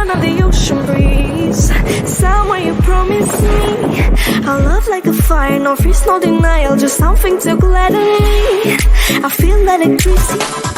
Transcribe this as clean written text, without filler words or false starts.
sound of the ocean breeze. Somewhere you promised me a love like a fire, no freeze, no denial, just something to gladden me. I feel electricity